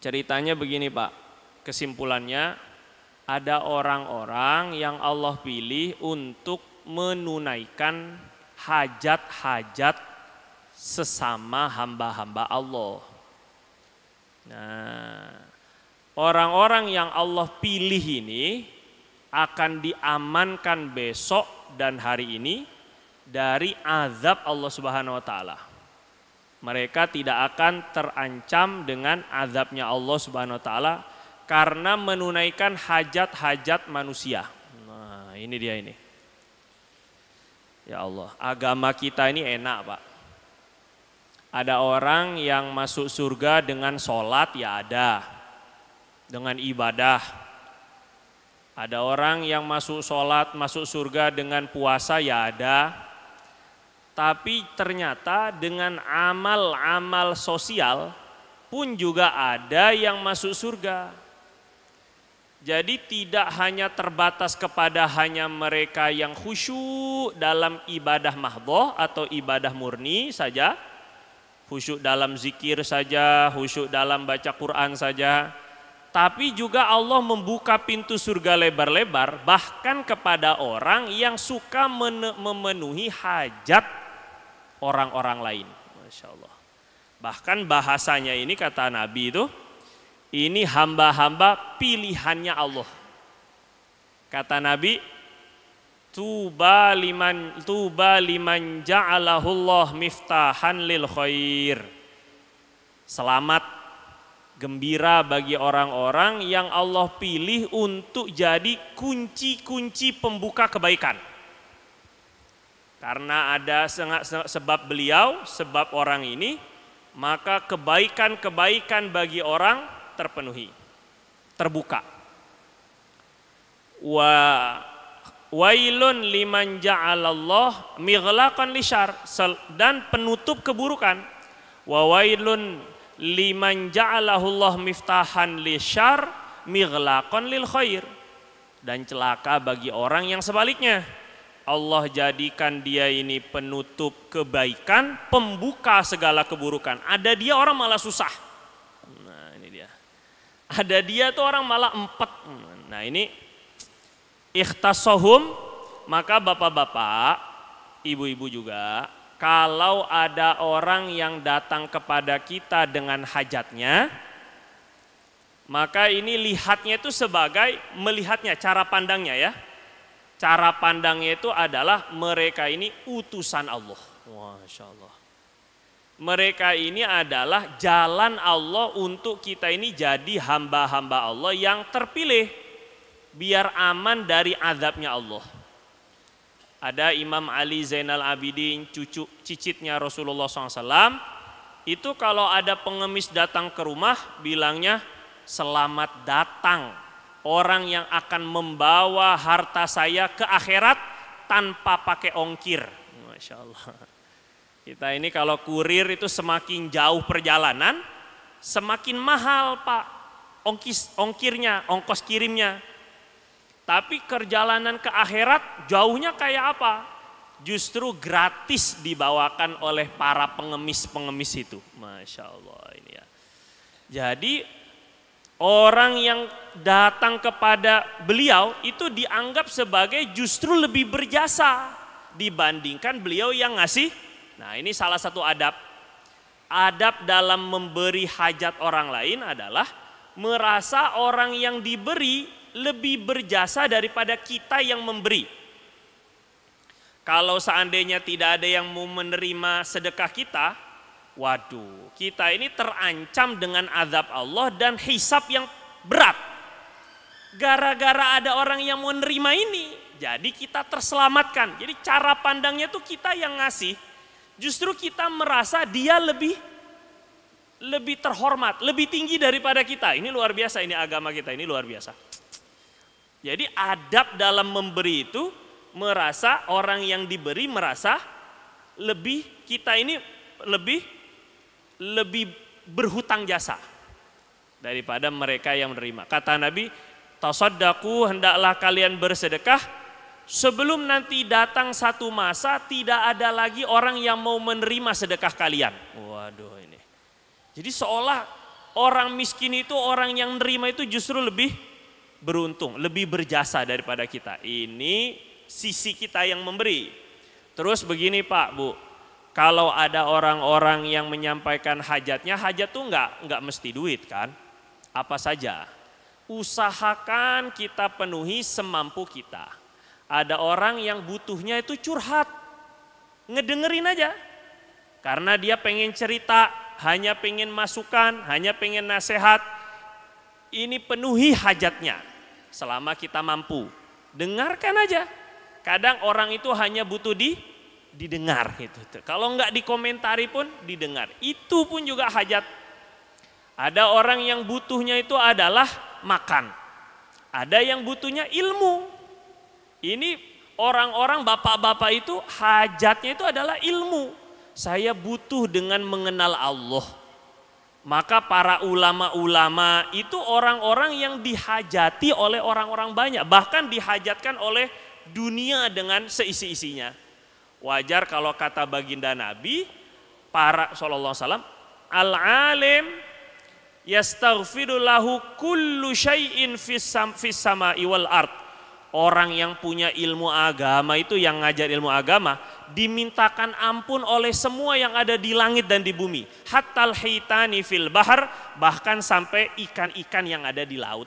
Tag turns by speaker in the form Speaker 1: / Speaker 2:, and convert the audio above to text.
Speaker 1: Ceritanya begini Pak, kesimpulannya ada orang-orang yang Allah pilih untuk menunaikan hajat-hajat sesama hamba-hamba Allah. Nah, orang-orang yang Allah pilih ini akan diamankan besok dan hari ini dari azab Allah Subhanahu wa taala. Mereka tidak akan terancam dengan azabnya Allah Subhanahu wa taala karena menunaikan hajat-hajat manusia. Nah, ini dia ini. Ya Allah, agama kita ini enak, Pak. Ada orang yang masuk surga dengan sholat, ya ada. Dengan ibadah. Ada orang yang masuk sholat, masuk surga dengan puasa, ya ada. Tapi ternyata dengan amal-amal sosial pun juga ada yang masuk surga. Jadi tidak hanya terbatas kepada hanya mereka yang khusyuk dalam ibadah mahdhah atau ibadah murni saja. Khusyuk dalam zikir saja, khusyuk dalam baca Quran saja. Tapi juga Allah membuka pintu surga lebar-lebar bahkan kepada orang yang suka memenuhi hajat orang-orang lain. Masya Allah. Bahkan bahasanya ini kata Nabi itu, ini hamba-hamba pilihannya Allah. Kata Nabi, tuba liman ja'alahullah miftahan lil khair. Selamat, gembira bagi orang-orang yang Allah pilih untuk jadi kunci-kunci pembuka kebaikan. Karena ada sebab beliau, sebab orang ini, maka kebaikan-kebaikan bagi orang terpenuhi, terbuka. Wailun liman ja'alallah mighlaqan lisyar, dan penutup keburukan. Wa wailun liman ja'alahullah miftahan lisyar mighlaqan lil khair. Dan celaka bagi orang yang sebaliknya. Allah jadikan dia ini penutup kebaikan, pembuka segala keburukan. Ada dia orang malah susah. Nah ini dia. Ada dia tuh orang malah empet. Nah ini ikhtasahum, maka bapak-bapak, ibu-ibu juga, kalau ada orang yang datang kepada kita dengan hajatnya, maka ini lihatnya itu sebagai melihatnya, cara pandangnya ya. Cara pandangnya itu adalah mereka ini utusan Allah. Masya Allah. Mereka ini adalah jalan Allah untuk kita ini jadi hamba-hamba Allah yang terpilih. Biar aman dari azabnya Allah. Ada Imam Ali Zainal Abidin, cucu cicitnya Rasulullah SAW. Itu kalau ada pengemis datang ke rumah, bilangnya selamat datang. Orang yang akan membawa harta saya ke akhirat tanpa pakai ongkir. Masya Allah. Kita ini kalau kurir itu semakin jauh perjalanan, semakin mahal Pak ongkirnya, ongkos kirimnya. Tapi perjalanan ke akhirat jauhnya kayak apa? Justru gratis dibawakan oleh para pengemis-pengemis itu. Masya Allah ini ya. Jadi orang yang datang kepada beliau itu dianggap sebagai justru lebih berjasa dibandingkan beliau yang ngasih. Nah ini salah satu adab. Adab dalam memberi hajat orang lain adalah merasa orang yang diberi lebih berjasa daripada kita yang memberi. Kalau seandainya tidak ada yang mau menerima sedekah kita, waduh, kita ini terancam dengan azab Allah dan hisab yang berat. Gara-gara ada orang yang mau menerima ini, jadi kita terselamatkan. Jadi cara pandangnya tuh kita yang ngasih, justru kita merasa dia lebih terhormat, lebih tinggi daripada kita. Ini luar biasa, ini agama kita ini luar biasa. Jadi adab dalam memberi itu merasa orang yang diberi merasa lebih, kita ini lebih berhutang jasa daripada mereka yang menerima. Kata Nabi, tasaddaqu, hendaklah kalian bersedekah sebelum nanti datang satu masa tidak ada lagi orang yang mau menerima sedekah kalian. Waduh ini. Jadi seolah Orang miskin itu, orang yang nerima itu justru lebih beruntung, lebih berjasa daripada kita. Ini sisi kita yang memberi. Terus begini Pak, Bu, kalau ada orang-orang yang menyampaikan hajatnya, hajat tuh nggak mesti duit kan? Apa saja. Usahakan kita penuhi semampu kita. Ada orang yang butuhnya itu curhat, ngedengerin aja. Karena dia pengen cerita, hanya pengen masukan, hanya pengen nasihat. Ini penuhi hajatnya selama kita mampu. Dengarkan aja. Kadang orang itu hanya butuh didengar gitu. Kalau nggak dikomentari pun didengar. Itu pun juga hajat. Ada orang yang butuhnya itu adalah makan. Ada yang butuhnya ilmu. Ini orang-orang bapak-bapak itu hajatnya itu adalah ilmu. Saya butuh dengan mengenal Allah. Maka para ulama-ulama itu orang-orang yang dihajati oleh orang-orang banyak. Bahkan dihajatkan oleh dunia dengan seisi-isinya. Wajar kalau kata baginda Nabi, para sallallahu alaihi wasallam, al-alim yastaghfiru lahu kullu syai'in fis sama'i wal ard. Orang yang punya ilmu agama itu, yang ngajar ilmu agama, dimintakan ampun oleh semua yang ada di langit dan di bumi. Hattal hitani fil bahar, bahkan sampai ikan-ikan yang ada di laut.